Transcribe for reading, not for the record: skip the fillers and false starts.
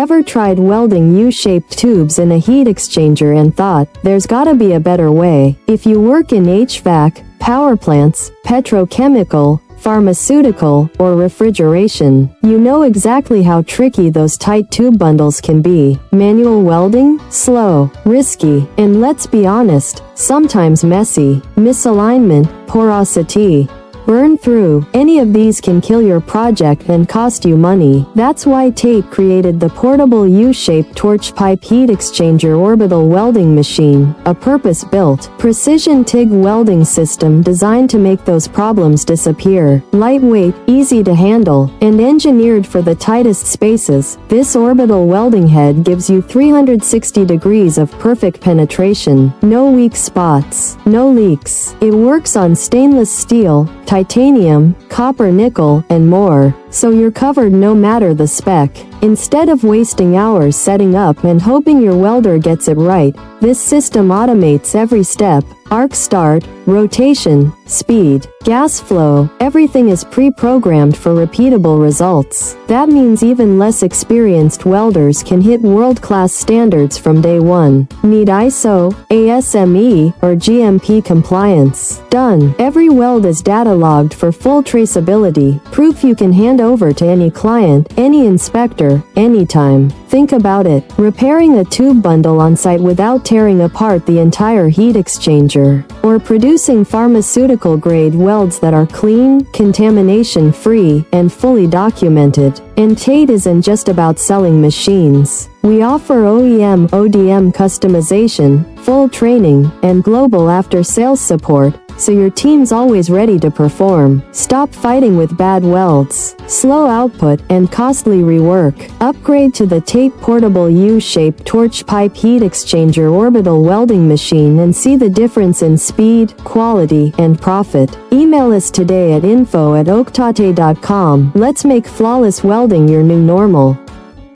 Ever tried welding U-shaped tubes in a heat exchanger and thought, there's gotta be a better way? If you work in HVAC, power plants, petrochemical, pharmaceutical, or refrigeration, you know exactly how tricky those tight tube bundles can be. Manual welding? Slow, risky, and let's be honest, sometimes messy. Misalignment, porosity, burn through. Any of these can kill your project and cost you money. That's why TATE created the portable U-shaped torch pipe heat exchanger orbital welding machine, a purpose-built, precision TIG welding system designed to make those problems disappear. Lightweight, easy to handle, and engineered for the tightest spaces, this orbital welding head gives you 360 degrees of perfect penetration. No weak spots, no leaks. It works on stainless steel, titanium, copper, nickel, and more, so you're covered no matter the spec. Instead of wasting hours setting up and hoping your welder gets it right, this system automates every step: arc start, rotation, speed, gas flow. Everything is pre-programmed for repeatable results. That means even less experienced welders can hit world-class standards from day one. Need ISO, ASME, or GMP compliance? Done. Every weld is data logged for full traceability, proof you can hand over to any client, any inspector, anytime. Think about it: repairing a tube bundle on site without tearing apart the entire heat exchanger, or producing pharmaceutical-grade welds that are clean, contamination-free, and fully documented. And TATE isn't just about selling machines. We offer OEM, ODM customization, full training, and global after-sales support, so your team's always ready to perform. Stop fighting with bad welds, slow output, and costly rework. Upgrade to the TATE portable U-shaped torch pipe heat exchanger orbital welding machine and see the difference in speed, quality, and profit. Email us today at info@oaktate.com. Let's make flawless welding your new normal.